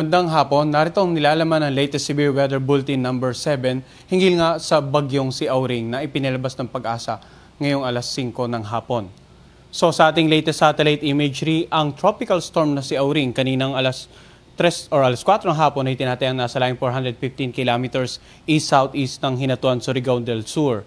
Magandang hapon, narito ang nilalaman ng latest severe weather bulletin number 7 hinggil nga sa bagyong si Auring na ipinalabas ng Pag-asa ngayong alas 5 ng hapon. So sa ating latest satellite imagery, ang tropical storm na si Auring kaninang alas 3 or alas 4 ng hapon ay tinatayang nasa laing 415 kilometers east-southeast ng Hinatuan, Surigao del Sur.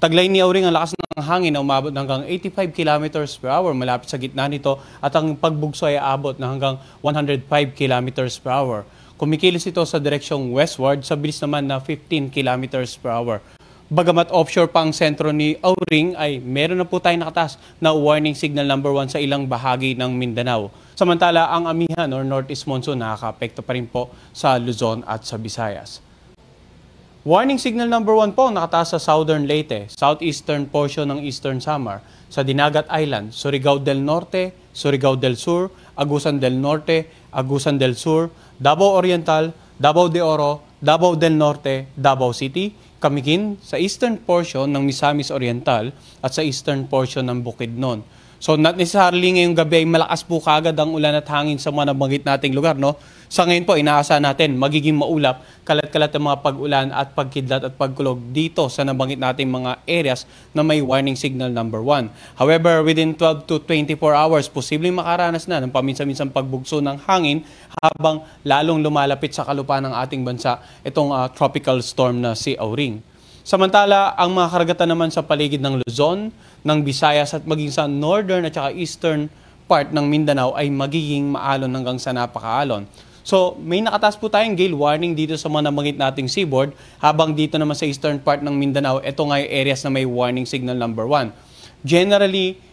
Taglay ni Auring ang lakas ng hangin na umabot hanggang 85 kilometers per hour malapit sa gitna nito at ang pagbugso ay aabot na hanggang 105 kilometers per hour. Kumikilos ito sa direksyong westward sa bilis naman na 15 kilometers per hour. Bagamat offshore pa ang sentro ni Auring ay meron na po tayong nakataas na warning signal number 1 sa ilang bahagi ng Mindanao. Samantala ang amihan or northeast monsoon nakaka-apekto pa rin po sa Luzon at sa Visayas. Warning signal number 1 po nakataas sa Southern Leyte, southeastern portion ng Eastern Samar, sa Dinagat Island, Surigao del Norte, Surigao del Sur, Agusan del Norte, Agusan del Sur, Davao Oriental, Davao de Oro, Davao del Norte, Davao City, Camiguin, sa eastern portion ng Misamis Oriental at sa eastern portion ng Bukidnon. So not necessarily ngayong gabi ay malakas po kaagad ang ulan at hangin sa mga nabanggit nating lugar, no? Sa ngayon po, inaasahan natin magiging maulap, kalat-kalat ang mga pag-ulan at pagkidlat at pagkulog dito sa nabanggit nating mga areas na may warning signal number 1. However, within 12 to 24 hours, posibleng makaranas na ng paminsan-minsang pagbugso ng hangin habang lalong lumalapit sa kalupaan ng ating bansa itong tropical storm na si Auring. Samantala, ang mga karagatan naman sa paligid ng Luzon, ng Visayas at maging sa northern at saka eastern part ng Mindanao ay magiging maalon hanggang sa napakaalon. So, may nakataas po tayong gale warning dito sa mga nabanggit nating seaboard, habang dito naman sa eastern part ng Mindanao, ito nga yung areas na may warning signal number 1. Generally,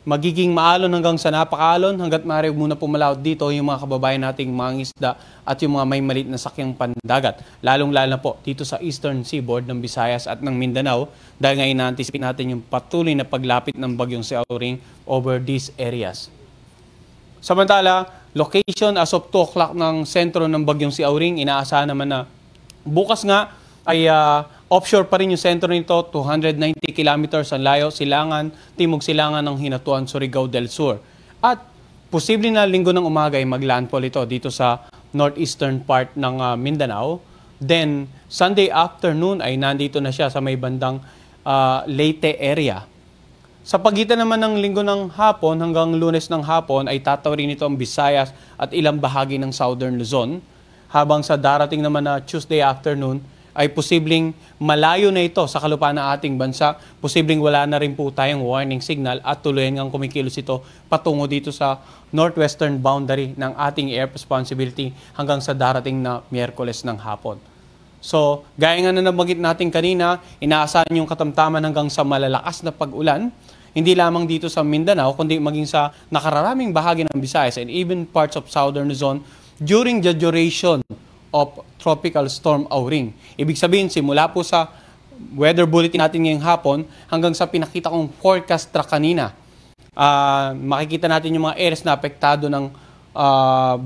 magiging maalon hanggang sa napakaalon hanggat maaari muna pumalaot dito yung mga kababayan nating mga isda at yung mga may maliit na sakyang pandagat. Lalong-lalo na po dito sa eastern seaboard ng Visayas at ng Mindanao dahil nga ina-anticipate natin yung patuloy na paglapit ng bagyong si Auring over these areas. Samantala, location as of 2 o'clock ng sentro ng bagyong si Auring, inaasahan naman na bukas nga ay offshore pa rin yung sentro nito, 290 kilometers ang layo, silangan, timog silangan ng Hinatuan, Surigao del Sur. At posible na linggo ng umaga ay maglandfall ito dito sa northeastern part ng Mindanao. Then, Sunday afternoon ay nandito na siya sa may bandang Leyte area. Sa pagitan naman ng linggo ng hapon hanggang Lunes ng hapon ay tatawrin nito ang Visayas at ilang bahagi ng Southern Luzon. Habang sa darating naman na Tuesday afternoon, ay posibleng malayo na ito sa kalupaan ng ating bansa. Posibleng wala na rin po tayong warning signal at tuluyan ngang kumikilos ito patungo dito sa northwestern boundary ng ating air responsibility hanggang sa darating na Miyerkules ng hapon. So, gaya nga na nabanggit natin kanina, inaasahan yung katamtaman hanggang sa malalakas na pag-ulan, hindi lamang dito sa Mindanao, kundi maging sa nakararaming bahagi ng Visayas and even parts of Southern Luzon during the duration of tropical storm Auring. Ibig sabihin, simula po sa weather bulletin natin ngayong hapon hanggang sa pinakita kong forecast track kanina, makikita natin yung mga areas na apektado ng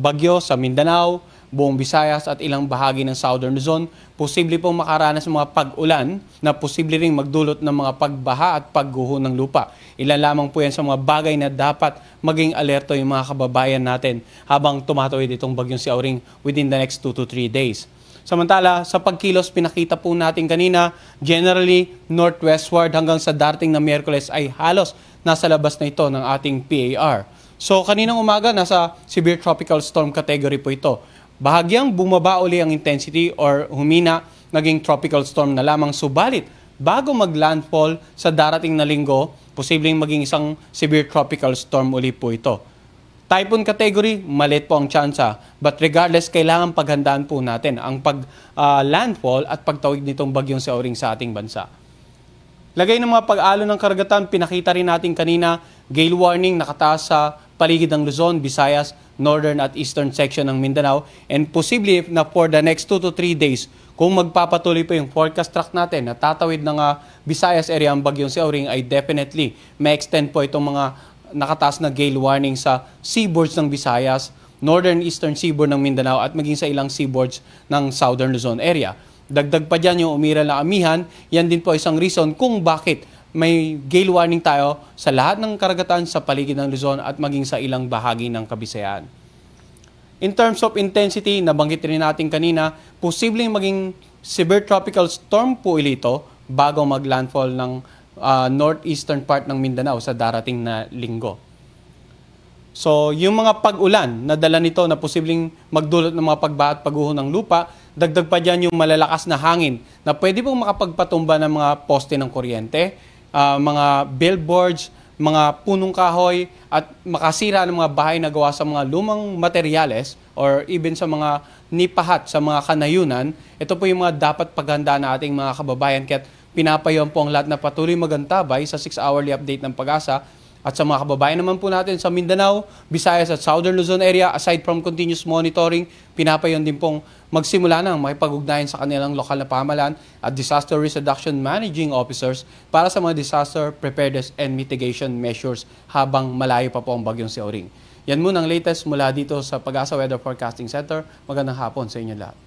bagyo sa Mindanao, buong Visayas at ilang bahagi ng Southern Luzon. Posible pong makaranas ng mga pag-ulan na posible ring magdulot ng mga pagbaha at pagguho ng lupa. Ilan lamang po yan sa mga bagay na dapat maging alerto yung mga kababayan natin habang tumatawid itong bagyong si Auring within the next 2 to 3 days. Samantala, sa pagkilos, pinakita po natin kanina, generally northwestward hanggang sa darating na Miyerkules ay halos nasa labas na ito ng ating PAR. So kaninang umaga, nasa severe tropical storm category po ito. Bahagyang bumaba uli ang intensity or humina, naging tropical storm na lamang, subalit bago mag-landfall sa darating na linggo, posibleng maging isang severe tropical storm uli po ito. Typhoon category, maliit po ang tsansa, but regardless, kailangan paghandaan po natin ang pag-landfall at pagtawid nitong bagyong si Auring sa ating bansa. Lagay ng mga pag-alon ng karagatan, pinakita rin natin kanina, gale warning nakataas sa paligid ng Luzon, Visayas, northern at eastern section ng Mindanao, and posible na for the next 2 to 3 days, kung magpapatuloy po yung forecast track natin na tatawid ng Visayas area ang bagyong si Auring, ay definitely may extend po itong mga nakataas na gale warning sa seaboards ng Visayas, northern eastern seaboard ng Mindanao at maging sa ilang seaboards ng Southern Luzon area. Dagdag pa dyan yung umiral na amihan, yan din po isang reason kung bakit may gale warning tayo sa lahat ng karagatan sa paligid ng Luzon at maging sa ilang bahagi ng Kabisayan. In terms of intensity, nabanggit rin natin kanina, posibleng maging severe tropical storm po ito bago maglandfall ng northeastern part ng Mindanao sa darating na linggo. So, yung mga pag-ulan na dala nito na posibleng magdulot ng mga pagbaha at pagguho ng lupa, dagdag pa dyan yung malalakas na hangin na pwede pong makapagpatumba ng mga poste ng kuryente, mga billboards, mga punong kahoy at makasira ng mga bahay na gawa sa mga lumang materyales or even sa mga nipahat sa mga kanayunan. Ito po yung mga dapat paghandaan na ating mga kababayan, kaya pinapayon po ang lahat na patuloy magantabay sa 6-hourly update ng Pag-asa. At sa mga kababayan naman po natin sa Mindanao, Visayas at Southern Luzon area, aside from continuous monitoring, pinapayon din pong magsimula ng makipag-ugnayan sa kanilang lokal na pamahalaan at disaster risk reduction managing officers para sa mga disaster preparedness and mitigation measures habang malayo pa po ang bagyong si Auring. Yan muna ang latest mula dito sa Pag-asa Weather Forecasting Center. Magandang hapon sa inyo lahat.